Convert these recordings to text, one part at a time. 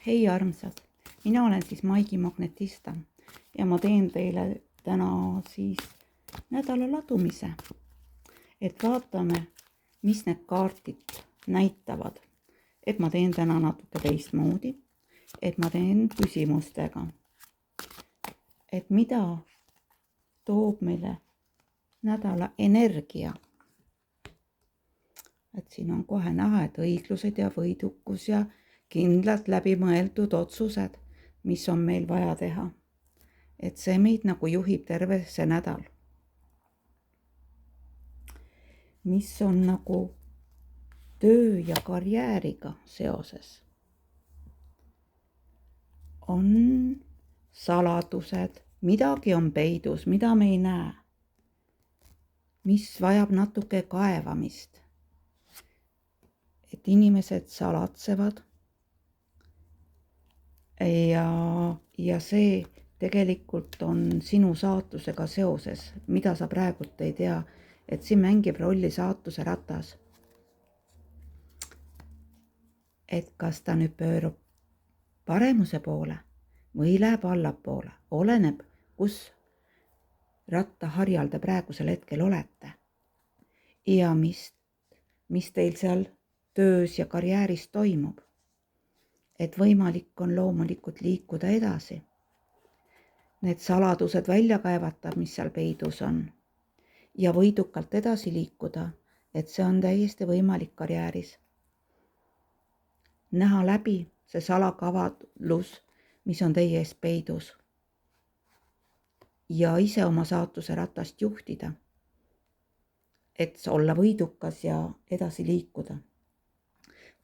Hei armsad, mina olen siis Maigi Magnetista ja ma teen teile täna siis nädala ladumise, et vaatame, mis need kaardid näitavad. Et ma teen täna natuke teistmoodi, et ma teen küsimustega, et mida toob meile nädala energia. Et siin on kohe näha, et õiglused ja võidukus ja kindlalt läbimõeldud otsused, mis on meil vaja teha. Et see meid nagu juhib terve see nädal. Mis on nagu töö ja karjääriga seoses. On saladused, midagi on peidus, mida me ei näe. Mis vajab natuke kaevamist. Et inimesed salatsevad ja see tegelikult on sinu saatusega seoses, mida sa praegult ei tea, et siin mängib rolli saatuse ratas. Et kas ta nüüd pöörub paremuse poole või läheb allapoole, oleneb, kus rattaharjal te praegusel hetkel olete ja mis teil seal töös ja karjääris toimub. Et võimalik on loomulikult liikuda edasi. Need saladused välja kaevata, mis seal peidus on ja võidukalt edasi liikuda, et see on täiesti võimalik karjääris. Näha läbi see salakavadlus, mis on teie ees peidus ja ise oma saatuse ratast juhtida, et olla võidukas ja edasi liikuda.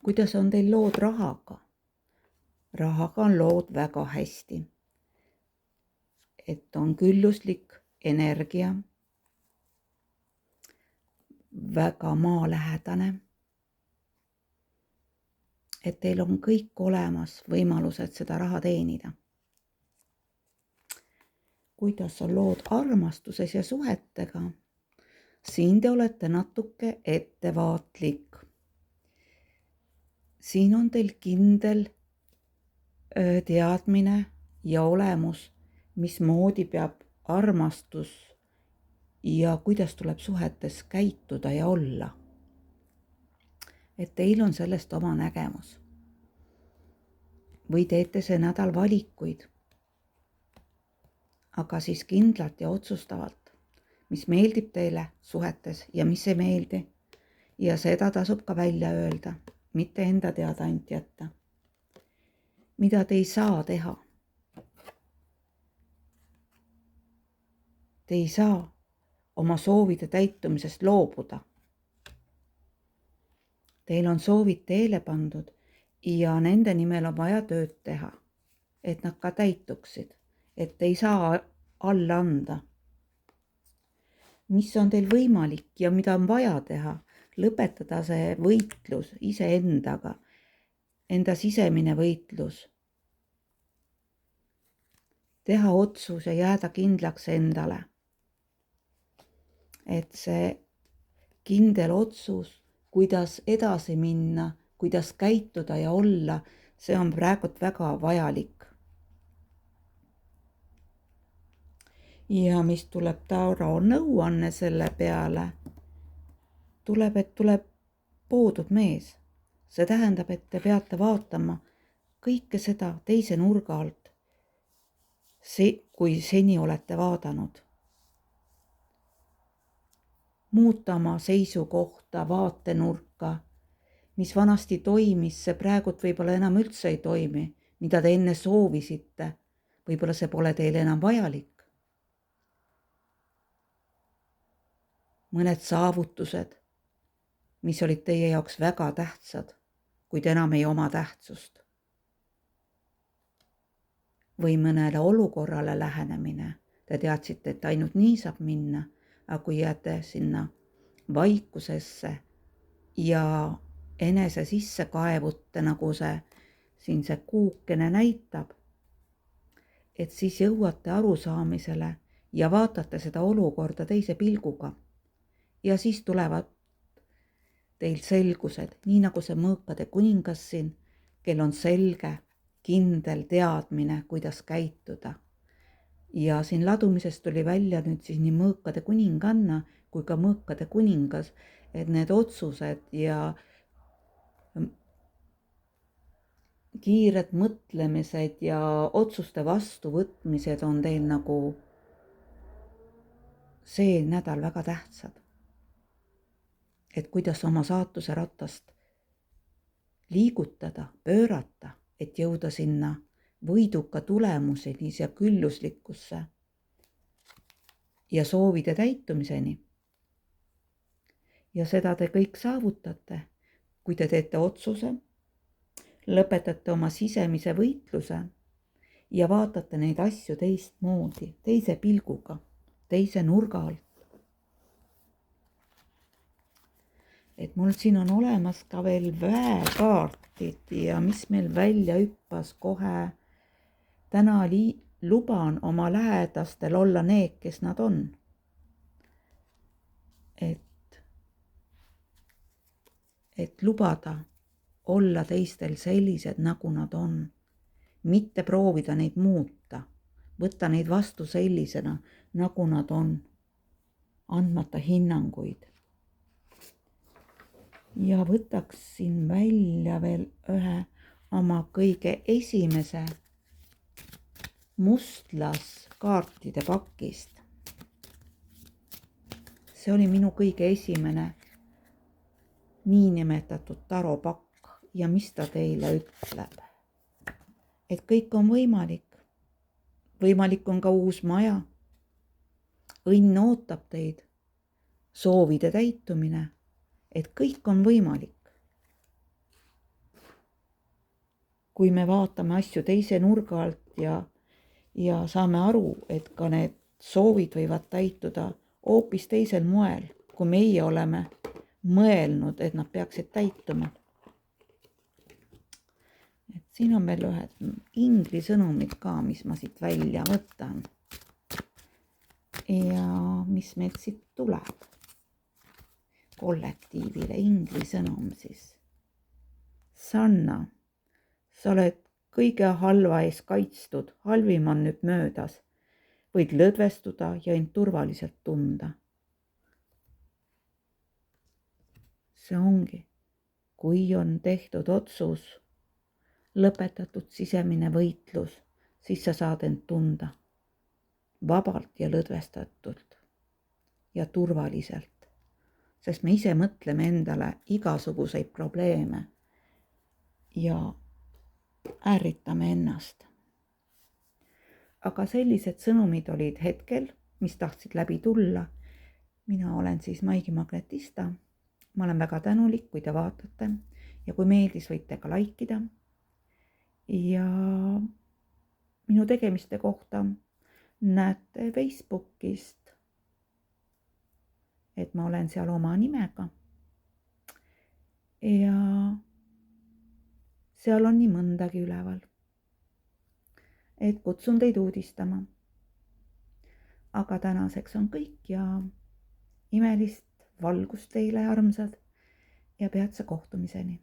Kuidas on teil lood rahaga? Rahaga on lood väga hästi. Et on külluslik energia, väga maalähedane. Et teil on kõik olemas võimalused seda raha teenida. Kuidas on lood armastuses ja suhetega? Siin te olete natuke ettevaatlik. Siin on teil kindel teadmine ja olemus, mismoodi peab armastus ja kuidas tuleb suhetes käituda ja olla. Et teil on sellest oma nägemus. Või teete see nädal valikuid, aga siis kindlalt ja otsustavalt, mis meeldib teile suhetes ja mis ei meeldi. Ja seda tasub ka välja öelda, mitte enda teada ainult jätta. Mida te ei saa teha. Te ei saa oma soovide täitumisest loobuda. Teil on soovid teele pandud ja nende nimel on vaja tööd teha, et nad ka täituksid, et ei saa alla anda. Mis on teil võimalik ja mida on vaja teha, lõpetada see võitlus iseendaga, enda sisemine võitlus. Teha otsus ja jääda kindlaks endale. Et see kindel otsus, kuidas edasi minna, kuidas käituda ja olla, see on praegu väga vajalik. Ja mis tuleb Tauro nõuanne selle peale, et tuleb poodud mees. See tähendab, et te peate vaatama kõike seda teise nurga alt, kui seni olete vaadanud. Muuta oma seisukohta, vaatenurka, mis vanasti toimis, see praegult võib-olla enam üldse ei toimi, mida te enne soovisite, võib-olla see pole teile enam vajalik. Mõned saavutused, mis olid teie jaoks väga tähtsad, kuid enam ei oma tähtsust. Või mõnele olukorrale lähenemine, te teadsite, et ainult nii saab minna, aga kui jääte sinna vaikusesse ja enese sisse kaevute, nagu siin see kuukene näitab, et siis jõuate arusaamisele ja vaatate seda olukorda teise pilguga. Ja siis tulevad teil selgused, nii nagu see mõõkade kuningas siin, kel on selge, kindel teadmine, kuidas käituda. Ja siin ladumisest tuli välja nüüd siis nii mõõkade kuninganna kui ka mõõkade kuningas, et need otsused ja kiired mõtlemised ja otsuste vastuvõtmised on teil nagu see nädal väga tähtsad. Et kuidas oma saatuse ratast liigutada, pöörata, et jõuda sinna võiduka tulemuseni ja külluslikkusse ja soovide täitumiseni. Ja seda te kõik saavutate, kui te teete otsuse, lõpetate oma sisemise võitluse ja vaatate neid asju teistmoodi, teise pilguga, teise nurga alt. Et mul siin on olemas ka veel väekaartid ja mis meil välja hüppas kohe. Täna luban oma lähedastel olla need, kes nad on. Et lubada olla teistel sellised, nagu nad on. Mitte proovida neid muuta, võtta neid vastu sellisena, nagu nad on, andmata hinnanguid. Ja võtaksin välja veel ühe oma kõige esimese mustlaskaartide pakist. See oli minu kõige esimene niinimetatud taropakk ja mis ta teile ütleb. Et kõik on võimalik. Võimalik on ka uus maja. Õnn ootab teid. Soovide täitumine. Et kõik on võimalik. Kui me vaatame asju teise nurga alt ja saame aru, et ka need soovid võivad täituda hoopis teisel moel, kui meie oleme mõelnud, et nad peaksid täituma. Et siin on veel ühed ingli sõnumid ka, mis ma siit välja võtan. Ja mis meil siit tuleb? Kollektiivile ingli sõnum siis. Sanna, sa oled kõige halva ees kaitstud, halvim on nüüd möödas. Võid lõdvestuda ja end turvaliselt tunda. See ongi, kui on tehtud otsus, lõpetatud sisemine võitlus, siis sa saad end tunda vabalt ja lõdvestatult ja turvaliselt. Sest me ise mõtleme endale igasuguseid probleeme ja ärritame ennast. Aga sellised sõnumid olid hetkel, mis tahtsid läbi tulla. Mina olen siis Maigi Magnetista. Ma olen väga tänulik, kui te vaatate ja kui meeldis, võite ka laikida. Ja minu tegemiste kohta näete Facebookist. Et ma olen seal oma nimega ja seal on nii mõndagi üleval. Et kutsun teid uudistama. Aga tänaseks on kõik ja imelist valgust teile, armsad, ja peatse kohtumiseni.